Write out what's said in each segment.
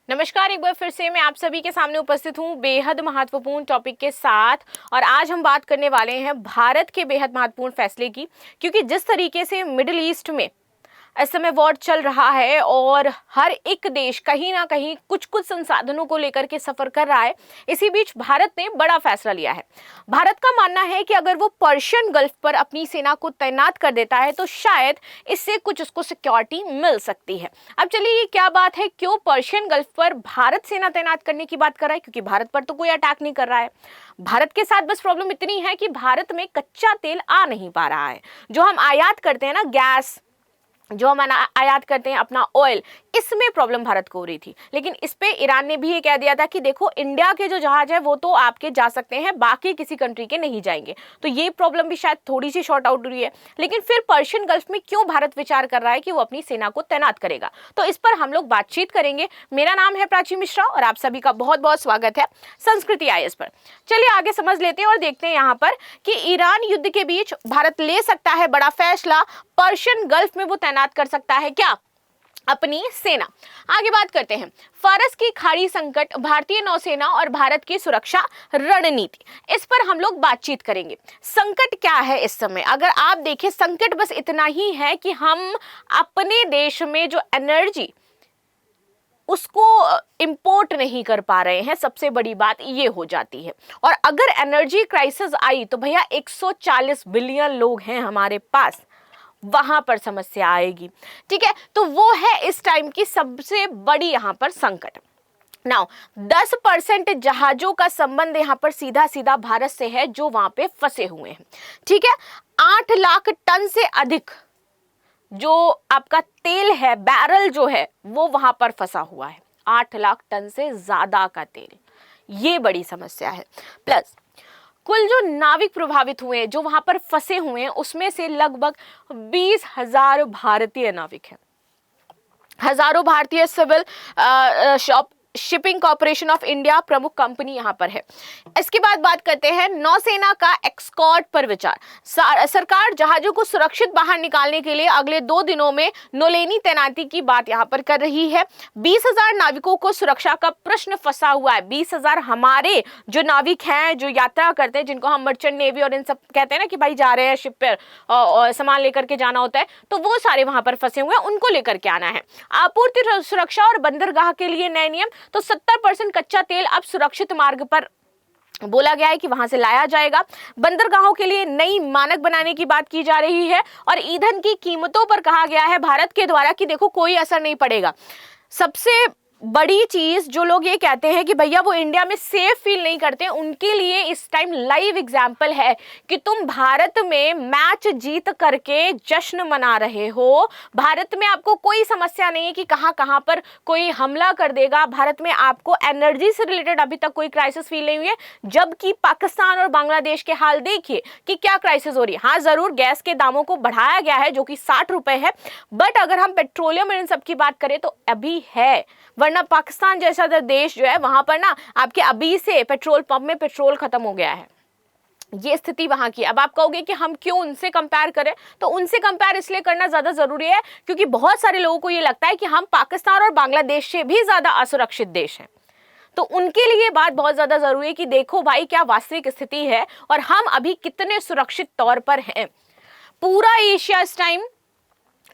नमस्कार, एक बार फिर से मैं आप सभी के सामने उपस्थित हूँ बेहद महत्वपूर्ण टॉपिक के साथ। और आज हम बात करने वाले हैं भारत के बेहद महत्वपूर्ण फैसले की, क्योंकि जिस तरीके से मिडिल ईस्ट में इस समय वॉर चल रहा है और हर एक देश कहीं ना कहीं कुछ कुछ संसाधनों को लेकर के सफर कर रहा है, इसी बीच भारत ने बड़ा फैसला लिया है। भारत का मानना है कि अगर वो पर्शियन गल्फ पर अपनी सेना को तैनात कर देता है तो शायद इससे कुछ उसको सिक्योरिटी मिल सकती है। अब चलिए, ये क्या बात है, क्यों पर्शियन गल्फ पर भारत सेना तैनात करने की बात कर रहा है? क्योंकि भारत पर तो कोई अटैक नहीं कर रहा है। भारत के साथ बस प्रॉब्लम इतनी है कि भारत में कच्चा तेल आ नहीं पा रहा है। जो हम आयात करते हैं ना, गैस, जो हम आयात करते हैं अपना ऑयल, इसमें प्रॉब्लम भारत को हो रही थी। लेकिन इस पे ईरान ने भी ये कह दिया था कि देखो, इंडिया के जो जहाज है वो तो आपके जा सकते हैं, बाकी किसी कंट्री के नहीं जाएंगे। तो ये प्रॉब्लम भी शायद थोड़ी सी शॉर्ट आउट हुई है। लेकिन फिर पर्शियन गल्फ में क्यों भारत विचार कर रहा है कि वो अपनी सेना को तैनात करेगा, तो इस पर हम लोग बातचीत करेंगे। मेरा नाम है प्राची मिश्रा और आप सभी का बहुत बहुत स्वागत है संस्कृति IAS पर। चलिए आगे समझ लेते हैं और देखते हैं यहाँ पर कि ईरान युद्ध के बीच भारत ले सकता है बड़ा फैसला, पर्शियन गल्फ में वो तैनात कर सकता है क्या अपनी सेना। आगे बात करते हैं फारस की खाड़ी संकट, भारतीय नौसेना और भारत की सुरक्षा रणनीति, इस पर हम लोग बातचीत करेंगे। संकट क्या है इस समय? अगर आप देखें, संकट बस इतना ही है कि हम अपने देश में जो एनर्जी उसको इंपोर्ट नहीं कर पा रहे हैं, सबसे बड़ी बात ये हो जाती है। और अगर एनर्जी क्राइसिस आई तो भैया 140 बिलियन लोग हैं हमारे पास, वहां पर समस्या आएगी। ठीक है, तो वो है इस टाइम की सबसे बड़ी यहां पर संकट। नाउ 10% जहाजों का संबंध यहां पर सीधा सीधा भारत से है जो वहां पे फंसे हुए हैं। ठीक है, 8 लाख टन से अधिक जो आपका तेल है, बैरल जो है, वो वहां पर फंसा हुआ है। 8 लाख टन से ज्यादा का तेल, ये बड़ी समस्या है। प्लस कुल जो नाविक प्रभावित हुए हैं, जो वहां पर फंसे हुए हैं, उसमें से लगभग 20,000 भारतीय नाविक हैं। हजारों भारतीय civil shipping corporation of India प्रमुख कंपनी यहां पर है। इसके बाद बात करते हैं नौसेना का एस्कॉर्ट पर विचार। सरकार जहाजों को सुरक्षित बाहर निकालने के लिए अगले 2 दिनों में नौलेनी तैनाती की बात यहां पर कर रही है। 20,000 नाविकों को सुरक्षा का प्रश्न फंसा हुआ है। 20,000 हमारे जो नाविक हैं, जो यात्रा करते हैं, जिनको हम मर्चेंट नेवी और इन सब कहते हैं ना कि भाई जा रहे हैं शिप पर सामान लेकर के जाना होता है, तो वो सारे वहां पर फंसे हुए हैं, उनको लेकर के आना है। आपूर्ति सुरक्षा और बंदरगाह के लिए नए नियम, तो 70% कच्चा तेल अब सुरक्षित मार्ग पर बोला गया है कि वहां से लाया जाएगा। बंदरगाहों के लिए नई मानक बनाने की बात की जा रही है और ईंधन की कीमतों पर कहा गया है भारत के द्वारा कि देखो, कोई असर नहीं पड़ेगा। सबसे बड़ी चीज, जो लोग ये कहते हैं कि भैया वो इंडिया में सेफ फील नहीं करते, उनके लिए इस टाइम लाइव एग्जांपल है कि तुम भारत में मैच जीत करके जश्न मना रहे हो। भारत में आपको कोई समस्या नहीं है कि कहां कहां पर कोई हमला कर देगा। भारत में आपको एनर्जी से रिलेटेड अभी तक कोई क्राइसिस फील नहीं हुई है, जबकि पाकिस्तान और बांग्लादेश के हाल देखिए कि क्या क्राइसिस हो रही है। हाँ, जरूर गैस के दामों को बढ़ाया गया है जो कि 60 रुपए है, बट अगर हम पेट्रोलियम और इन सब की बात करें तो अभी है। वरना पाकिस्तान जैसा देश जो है, वहां पर ना आपके अभी से पेट्रोल पंप में पेट्रोल खत्म हो गया है। ये स्थिति वहां की। अब आप कहोगे कि हम क्यों उनसे कंपेयर करें, तो उनसे कंपेयर इसलिए करना ज्यादा जरूरी है क्योंकि बहुत सारे लोगों को ये लगता है कि हम पाकिस्तान और बांग्लादेश से भी ज्यादा असुरक्षित देश हैं। तो उनके लिए बात बहुत ज्यादा जरूरी है कि देखो भाई, क्या वास्तविक स्थिति है और हम अभी कितने सुरक्षित तौर पर हैं। पूरा एशिया इस टाइम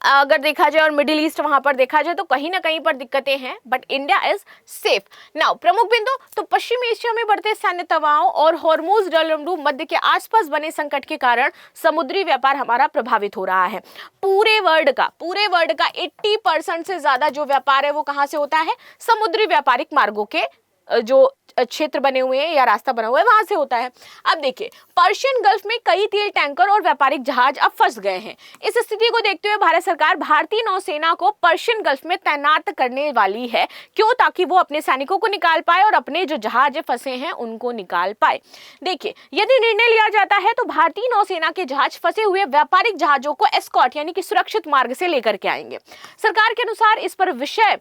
अगर देखा जाए और मिडिल ईस्ट वहां पर देखा जाए तो कहीं ना कहीं पर दिक्कतें हैं, but India is safe now. प्रमुख बिंदु, तो पश्चिम एशिया में बढ़ते सैन्य तनाव और हॉर्मुज जलसंधि मध्य के आसपास बने संकट के कारण समुद्री व्यापार हमारा प्रभावित हो रहा है। पूरे वर्ल्ड का 80% से ज्यादा जो व्यापार है वो कहां से होता है? समुद्री व्यापारिक मार्गों के जो क्षेत्र बने हुए हैं या रास्ता बना हुआ है वहां से होता है। अब देखिए, पर्शियन गल्फ में कई तेल टैंकर और व्यापारिक जहाज अब फंस गए हैं। इस स्थिति को देखते हुए भारत सरकार भारतीय नौसेना को पर्शियन गल्फ में तैनात करने वाली है। क्यों? ताकि वो अपने सैनिकों को निकाल पाए और अपने जो जहाज फंसे हैं उनको निकाल पाए। देखिए, यदि निर्णय लिया जाता है तो भारतीय नौसेना के जहाज फंसे हुए व्यापारिक जहाजों को एस्कॉर्ट यानी कि सुरक्षित मार्ग से लेकर के आएंगे। सरकार के अनुसार इस पर विषय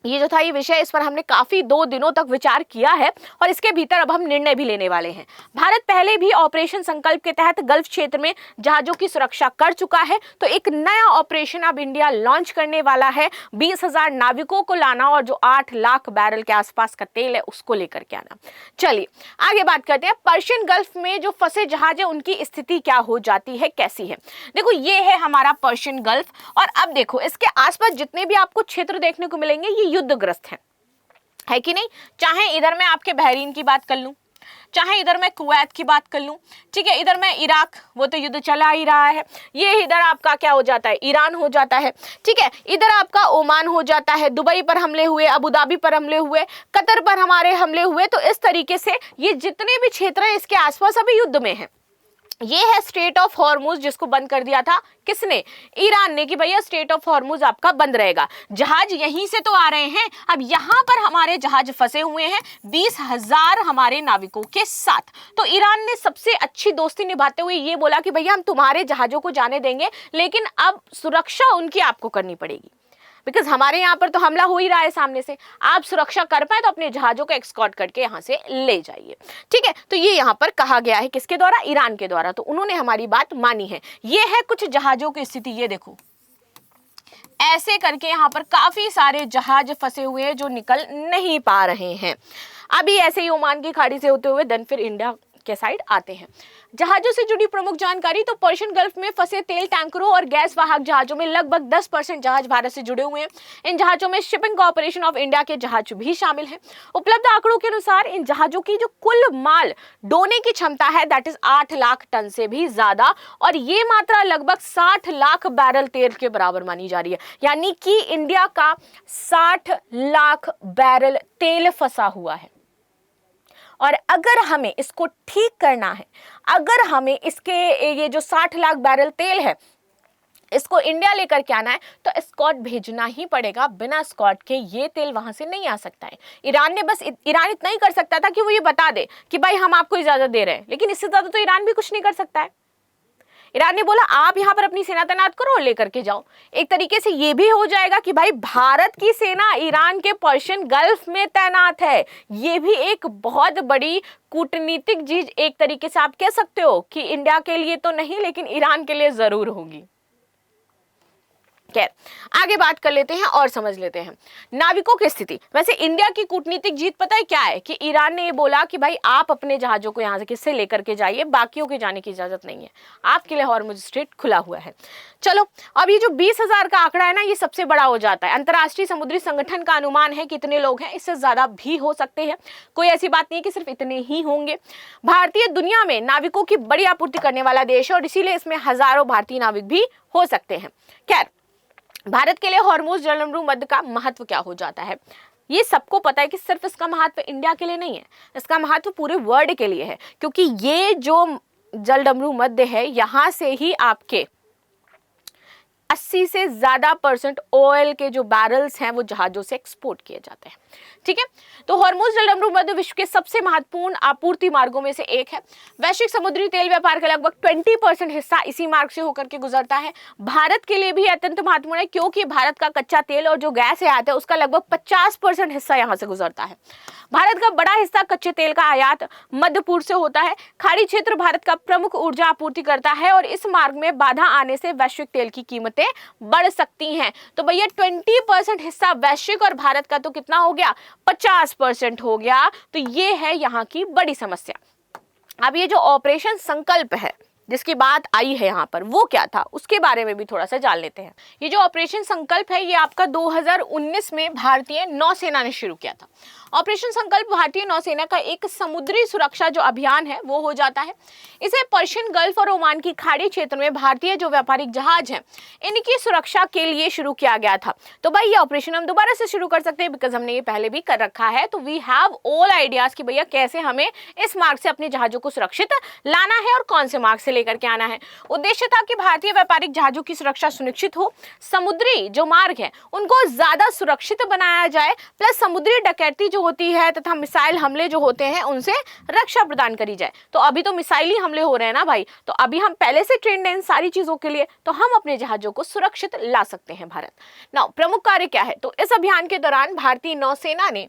ये जो था ये विषय, इस पर हमने काफी 2 दिनों तक विचार किया है और इसके भीतर अब हम निर्णय भी लेने वाले हैं। भारत पहले भी ऑपरेशन संकल्प के तहत गल्फ क्षेत्र में जहाजों की सुरक्षा कर चुका है, तो एक नया ऑपरेशन अब इंडिया लॉन्च करने वाला है। 20,000 नाविकों को लाना और जो 8 लाख बैरल के आसपास का तेल है उसको लेकर के आना। चलिए आगे बात करते हैं। पर्शियन गल्फ में जो फंसे जहाज है उनकी स्थिति क्या हो जाती है, कैसी है। देखो ये है हमारा पर्शियन गल्फ, और अब देखो इसके आसपास जितने भी आपको क्षेत्र देखने को मिलेंगे ये युद्धग्रस्त है कि नहीं। चाहे इधर मैं आपके बहरीन की बात कर लूं, चाहे इधर मैं कुवैत की बात कर लूं, ठीक है, इधर मैं इराक, वो तो युद्ध चला ही रहा है, ये इधर आपका क्या हो जाता है, ईरान हो जाता है, ठीक है, इधर आपका ओमान हो जाता है, दुबई पर हमले हुए, अबू धाबी पर हमले हुए, कतर पर हमारे हमले हुए। तो इस तरीके से ये जितने भी क्षेत्र हैं इसके आसपास अभी युद्ध में है। ये है स्ट्रेट ऑफ हॉर्मुज, जिसको बंद कर दिया था किसने, ईरान ने, कि भैया स्ट्रेट ऑफ हॉर्मुज आपका बंद रहेगा। जहाज यहीं से तो आ रहे हैं, अब यहां पर हमारे जहाज फंसे हुए हैं 20,000 हमारे नाविकों के साथ। तो ईरान ने सबसे अच्छी दोस्ती निभाते हुए ये बोला कि भैया हम तुम्हारे जहाजों को जाने देंगे, लेकिन अब सुरक्षा उनकी आपको करनी पड़ेगी, बिकॉज हमारे यहाँ पर तो हमला हो ही रहा है सामने से। आप सुरक्षा कर पाए तो अपने जहाजों को एक्सकॉर्ट करके यहाँ से ले जाइए, ठीक है। तो ये यहाँ पर कहा गया है किसके द्वारा, ईरान के द्वारा। तो उन्होंने हमारी बात मानी है। ये है कुछ जहाजों की स्थिति, ये देखो ऐसे करके यहाँ पर काफी सारे जहाज फंसे हुए हैं जो निकल नहीं पा रहे हैं। अभी ऐसे ही ओमान की खाड़ी से होते हुए देन फिर इंडिया के साइड आते हैं। जहाजों से जुड़ी प्रमुख जानकारी, तो पर्शियन गल्फ में फंसे तेल टैंकरों और गैस वाहक जहाजों में लगभग 10% जहाज भारत से जुड़े हुए हैं। इन जहाजों में शिपिंग कॉर्पोरेशन ऑफ इंडिया के जहाज भी शामिल हैं। उपलब्ध आंकड़ों के अनुसार इन जहाजों की जो कुल माल ढोने की क्षमता है दैट इज 8 लाख टन से भी ज्यादा, और ये मात्रा लगभग 60 लाख बैरल तेल के बराबर मानी जा रही है। यानी कि इंडिया का 60 लाख बैरल तेल फंसा हुआ है। और अगर हमें इसको ठीक करना है, अगर हमें इसके ये जो 60 लाख बैरल तेल है इसको इंडिया लेकर के आना है, तो एस्कॉर्ट भेजना ही पड़ेगा। बिना एस्कॉर्ट के ये तेल वहां से नहीं आ सकता है। ईरान इतना ही कर सकता था कि वो ये बता दे कि भाई हम आपको इजाजत दे रहे हैं, लेकिन इससे ज्यादा तो ईरान भी कुछ नहीं कर सकता है। ईरान ने बोला आप यहां पर अपनी सेना तैनात करो और लेकर के जाओ। एक तरीके से ये भी हो जाएगा कि भाई भारत की सेना ईरान के पर्शियन गल्फ में तैनात है। ये भी एक बहुत बड़ी कूटनीतिक चीज एक तरीके से आप कह सकते हो कि इंडिया के लिए तो नहीं लेकिन ईरान के लिए जरूर होगी। आगे बात कर लेते हैं और समझ लेते हैं नाविकों की स्थिति। वैसे इंडिया की कूटनीतिक जीत पता है क्या है कि ईरान ने ये बोला कि भाई आप अपने जहाजों को यहां से किससे लेकर के जाइए, बाकियों के जाने की इजाजत नहीं है, आपके लिए हॉर्मुज स्ट्रेट खुला हुआ है। चलो अब ये जो 20,000 का आंकड़ा है ना, ये सबसे बड़ा हो जाता है। अंतरराष्ट्रीय समुद्री संगठन का अनुमान है कितने लोग हैं, इससे ज्यादा भी हो सकते हैं, कोई ऐसी बात नहीं है कि सिर्फ इतने ही होंगे। भारतीय दुनिया में नाविकों की बड़ी आपूर्ति करने वाला देश है और इसीलिए इसमें हजारों भारतीय नाविक भी हो सकते हैं। खैर, भारत के लिए हॉर्मुज जलमरू मध्य का महत्व क्या हो जाता है, ये सबको पता है कि सिर्फ इसका महत्व इंडिया के लिए नहीं है, इसका महत्व पूरे वर्ल्ड के लिए है, क्योंकि ये जो जलडमरू मध्य है यहां से ही आपके 80 से ज्यादा % ऑयल के जो बैरल्स हैं वो जहाजों से एक्सपोर्ट किए जाते हैं। ठीक है, तो हॉर्मुज जलडमरू मध्य विश्व के सबसे महत्वपूर्ण आपूर्ति मार्गों में से एक है। वैश्विक समुद्री तेल व्यापार का लगभग 20% हिस्सा इसी मार्ग से होकर के गुजरता है। भारत के लिए भी अत्यंत महत्वपूर्ण है, क्योंकि भारत का कच्चा तेल और जो गैस आयात है उसका लगभग 50% हिस्सा यहाँ से गुजरता है। भारत का बड़ा हिस्सा कच्चे तेल का आयात मध्य पूर्व से होता है। खाड़ी क्षेत्र भारत का प्रमुख ऊर्जा आपूर्ति करता है और इस मार्ग में बाधा आने से वैश्विक तेल की कीमतें बढ़ सकती हैं। तो भैया 20% हिस्सा वैश्विक और भारत का तो कितना हो गया, 50% हो गया। तो ये है यहाँ की बड़ी समस्या। अब ये जो ऑपरेशन संकल्प है जिसकी बात आई है यहाँ पर, वो क्या था उसके बारे में भी थोड़ा सा जान लेते हैं। ये जो ऑपरेशन संकल्प है ये आपका 2019 में भारतीय नौसेना ने शुरू किया था। ऑपरेशन संकल्प भारतीय नौसेना का एक समुद्री सुरक्षा जो अभियान है वो हो जाता है। इसे पर्शियन गल्फ और ओमान की खाड़ी क्षेत्र में भारतीय जो व्यापारिक जहाज हैं इनकी सुरक्षा के लिए शुरू किया गया था। तो भाई ये ऑपरेशन हम दोबारा से शुरू कर सकते हैं, बिकॉज हमने ये पहले भी कर रखा है। तो वी हैव ऑल आइडियाज कि भैया कैसे हमें इस मार्ग से अपने जहाजों को सुरक्षित लाना है और कौन से मार्ग से से लेकर के आना है। उद्देश्य था कि भारतीय व्यापारिक जहाजों की सुरक्षा सुनिश्चित हो, समुद्री जो मार्ग है उनको ज्यादा सुरक्षित बनाया जाए, प्लस समुद्री डकैती जो होती है तथा मिसाइल हमले जो होते हैं उनसे रक्षा प्रदान करी जाए। तो अभी तो मिसाइली हमले हो रहे हैं ना भाई, तो अभी हम पहले से ट्रेंड हैं इन सारी चीजों के लिए, तो हम अपने जहाजों को सुरक्षित ला सकते हैं भारत। नाउ प्रमुख कार्य क्या है, तो इस अभियान के दौरान भारतीय नौसेना ने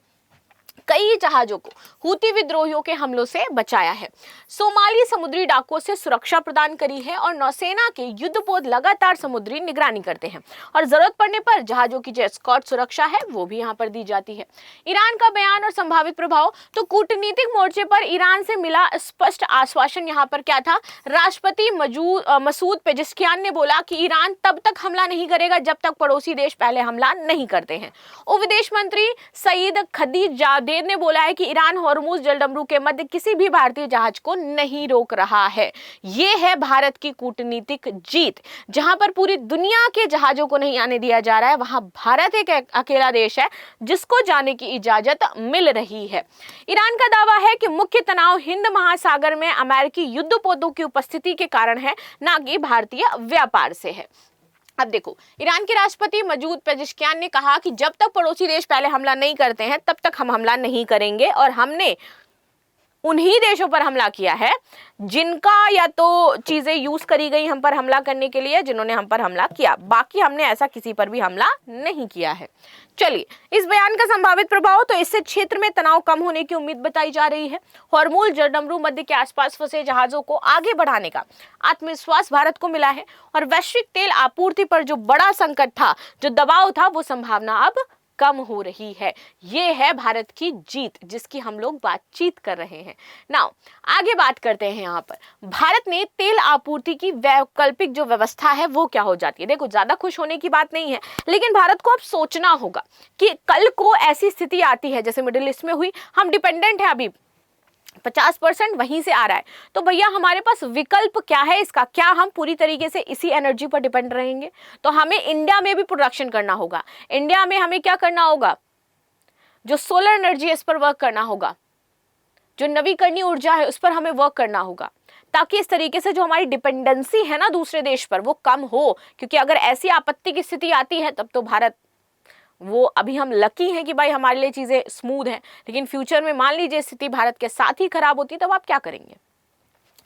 कई जहाजों को हूती विद्रोहियों के हमलों से बचाया है, सोमाली समुद्री डाकुओं से सुरक्षा प्रदान करी है और नौसेना के युद्धपोत लगातार समुद्री निगरानी करते हैं और जरूरत पड़ने पर जहाजों की जो एस्कॉर्ट सुरक्षा है वो भी यहां पर दी जाती है। ईरान का बयान और संभावित प्रभाव, तो कूटनीतिक मोर्चे पर ईरान से मिला स्पष्ट आश्वासन यहां पर क्या था, राष्ट्रपति मसूद पेजेश्कियान ने बोला कि ईरान तब तक हमला नहीं करेगा जब तक पड़ोसी देश पहले हमला नहीं करते हैं। उप विदेश मंत्री सईद खतीजादेह ने बोला है कि ईरान हॉर्मुज जलडमरू के मध्य किसी भी भारतीय जहाज को नहीं रोक रहा है। यह है भारत की कूटनीतिक जीत, जहां पर पूरी दुनिया के जहाजों को नहीं आने दिया जा रहा है, वहां भारत एक अकेला देश है जिसको जाने की इजाजत मिल रही है। ईरान का दावा है कि मुख्य तनाव हिंद महासागर में अमेरिकी युद्धपोतों की उपस्थिति के कारण है, ना कि भारतीय व्यापार से है। अब देखो, ईरान के राष्ट्रपति मसूद पेजेश्कियान ने कहा कि जब तक पड़ोसी देश पहले हमला नहीं करते हैं तब तक हम हमला नहीं करेंगे, और हमने उन्हीं देशों पर हमला किया है जिनका या तो चीजें यूज करी गई हम पर हमला करने के लिए, जिन्होंने हम पर हमला किया, बाकी हमने ऐसा किसी पर भी हमला नहीं किया है। चलिए, इस बयान का संभावित प्रभाव, तो इससे क्षेत्र में तनाव कम होने की उम्मीद बताई जा रही है। हॉर्मुज जलडमरू मध्य के आसपास फंसे जहाजों को आगे बढ़ाने का आत्मविश्वास भारत को मिला है और वैश्विक तेल आपूर्ति पर जो बड़ा संकट था, जो दबाव था, वो संभावना अब कम हो रही है। ये है भारत की जीत जिसकी हम लोग बातचीत कर रहे हैं। नाउ आगे बात करते हैं, यहाँ पर भारत ने तेल आपूर्ति की वैकल्पिक जो व्यवस्था है वो क्या हो जाती है। देखो, ज्यादा खुश होने की बात नहीं है, लेकिन भारत को अब सोचना होगा कि कल को ऐसी स्थिति आती है जैसे मिडिल ईस्ट में हुई, हम डिपेंडेंट है अभी 50% वहीं से आ रहा है, तो भैया हमारे पास विकल्प क्या है इसका, क्या हम पूरी तरीके से इसी एनर्जी पर डिपेंड रहेंगे? तो हमें इंडिया में भी प्रोडक्शन करना होगा। इंडिया में हमें क्या करना होगा, जो सोलर एनर्जी है इस पर वर्क करना होगा, जो नवीकरणीय ऊर्जा है उस पर हमें वर्क करना होगा, ताकि इस तरीके से जो हमारी डिपेंडेंसी है ना दूसरे देश पर वो कम हो। क्योंकि अगर ऐसी आपत्ति की स्थिति आती है तब तो भारत, वो अभी हम लकी हैं कि भाई हमारे लिए चीजें स्मूथ हैं, लेकिन फ्यूचर में मान लीजिए स्थिति भारत के साथ ही खराब होती तब आप क्या करेंगे,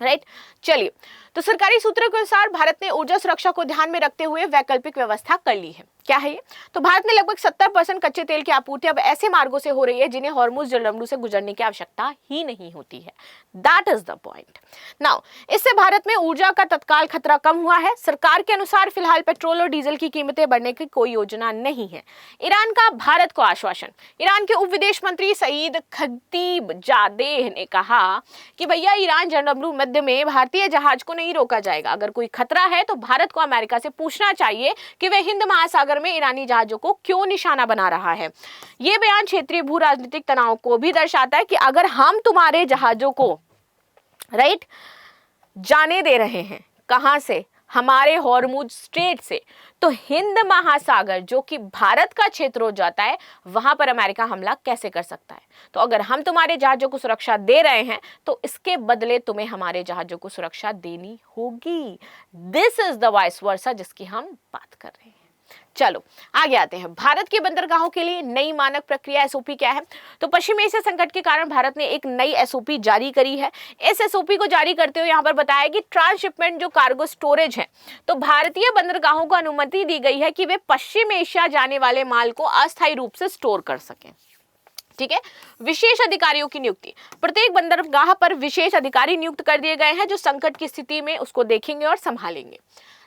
राइट? चलिए, तो सरकारी सूत्रों के अनुसार भारत ने ऊर्जा सुरक्षा को ध्यान में रखते हुए वैकल्पिक व्यवस्था कर ली है। क्या है ये? तो भारत ने लगभग 70% कच्चे तेल की आपूर्ति अब ऐसे मार्गों से हो रही है जिन्हें हॉर्मुज जलडमरू से गुजरने की आवश्यकता ही नहीं होती है। That is the point. Now, इससे भारत में ऊर्जा का तत्काल खतरा कम हुआ है। सरकार के अनुसार फिलहाल पेट्रोल और डीजल की कीमतें बढ़ने की कोई योजना नहीं है। ईरान का भारत को आश्वासन। ईरान के उप विदेश मंत्री सईद खतीजादेह ने कहा कि भैया ईरान जलडमरू मध्य में भारतीय जहाज को नहीं रोका जाएगा। अगर कोई खतरा है तो भारत को अमेरिका से पूछना चाहिए कि वे हिंद महासागर में ईरानी जहाजों को क्यों निशाना बना रहा है। यह बयान क्षेत्रीय भू राजनीतिक तनाव को भी दर्शाता है कि अगर हम तुम्हारे जहाजों को राइट जाने दे रहे हैं, कहां से, हमारे हॉर्मुज स्ट्रेट से, तो हिंद महासागर जो कि भारत का क्षेत्र हो जाता है, वहां पर अमेरिका हमला कैसे कर सकता है? तो अगर हम तुम्हारे जहाजों को सुरक्षा दे रहे हैं तो इसके बदले तुम्हें हमारे जहाजों को सुरक्षा देनी होगी। This is the vice versa जिसकी हम बात कर रहे हैं। चलो आगे आते हैं। भारत के बंदरगाहों के लिए नई मानक प्रक्रिया एसओपी क्या है? तो पश्चिमी एशिया संकट के कारण भारत ने एक नई एसओपी जारी करी है। इस एसओपी को जारी करते हुए यहाँ पर बताया कि ट्रांसशिपमेंट जो कार्गो स्टोरेज है, तो भारतीय बंदरगाहों को अनुमति दी गई है कि वे पश्चिम एशिया जाने वाले माल को अस्थायी रूप से स्टोर कर सकें। ठीक है। विशेष अधिकारियों की नियुक्ति। प्रत्येक बंदरगाह पर विशेष अधिकारी नियुक्त कर दिए गए हैं जो संकट की स्थिति में उसको देखेंगे और संभालेंगे।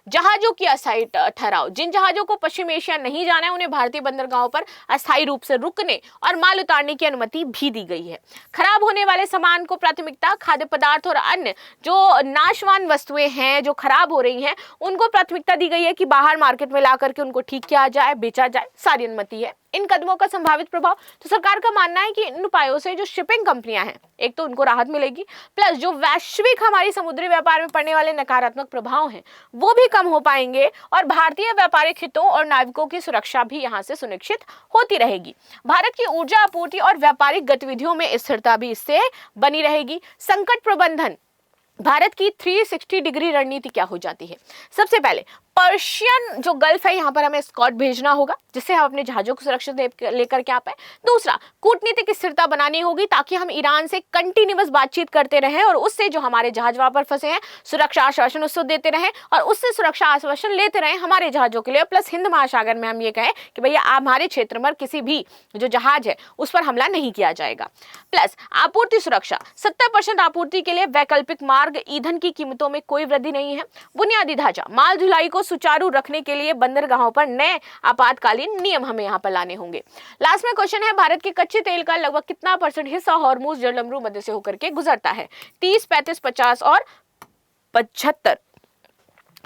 जहाजों की अस्थायी ठहराव। जिन जहाजों को पश्चिम एशिया नहीं जाना है उन्हें भारतीय बंदरगाहों पर अस्थायी रूप से रुकने और माल उतारने की अनुमति भी दी गई है। खराब होने वाले सामान को प्राथमिकता। खाद्य पदार्थ और अन्य जो नाशवान वस्तुएं हैं जो खराब हो रही हैं उनको प्राथमिकता दी गई है कि बाहर मार्केट में ला करके उनको ठीक किया जाए, बेचा जाए, सारी अनुमति है। इन कदमों का संभावित प्रभाव। तो सरकार का मानना है कि इन उपायों से जो शिपिंग कंपनियां हैं, एक तो उनको राहत मिलेगी, प्लस जो वैश्विक हमारी समुद्री व्यापार में पड़ने वाले नकारात्मक प्रभाव हैं वो भी कम हो पाएंगे और भारतीय व्यापारिक हितों और नाविकों की सुरक्षा भी यहां से सुनिश्चित होती रहेगी। भारत की ऊर्जा आपूर्ति और व्यापारिक गतिविधियों में स्थिरता भी इससे बनी रहेगी। संकट प्रबंधन। भारत की 360 डिग्री रणनीति क्या हो जाती है। सबसे पहले पर्शियन जो गल्फ है, यहाँ पर हमें स्कॉट भेजना होगा जिससे हम अपने जहाजों को सुरक्षित लेकर के आ पाए। दूसरा, कूटनीतिक स्थिरता बनानी होगी ताकि हम ईरान से कंटिन्यूअस बातचीत करते रहें और उससे जो हमारे जहाज वहां पर फंसे हैं सुरक्षा आश्वासन उसको देते रहें और उससे सुरक्षा आश्वासन लेते रहें हमारे जहाजों के लिए। प्लस हिंद महासागर में हम ये कहें कि भैया आप हमारे क्षेत्र में किसी भी जो जहाज है उस पर हमला नहीं किया जाएगा। प्लस आपूर्ति सुरक्षा, 70% आपूर्ति के लिए वैकल्पिक मार्ग, ईंधन की कीमतों में कोई वृद्धि नहीं है। बुनियादी ढांचा, माल ढुलाई को सुचारू रखने के लिए बंदरगाहों पर नए आपातकालीन नियम हमें यहाँ पर लाने होंगे। लास्ट में क्वेश्चन है, भारत के कच्चे तेल का लगभग कितना % हिस्सा हॉर्मुज जलमरू मध्य से होकर के गुजरता है? 30, 35, 50 और 75।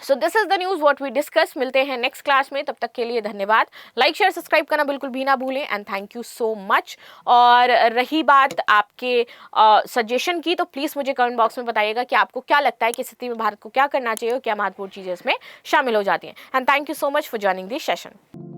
So this is the news what we discuss. मिलते हैं नेक्स्ट क्लास में, तब तक के लिए धन्यवाद। लाइक शेयर सब्सक्राइब करना बिल्कुल भी ना भूलें and thank you so much. और रही बात आपके सजेशन की, तो प्लीज़ मुझे कमेंट बॉक्स में बताइएगा कि आपको क्या लगता है कि स्थिति में भारत को क्या करना चाहिए और क्या महत्वपूर्ण चीज़ें इसमें शामिल हो जाती हैं। And thank you so much for joining this session.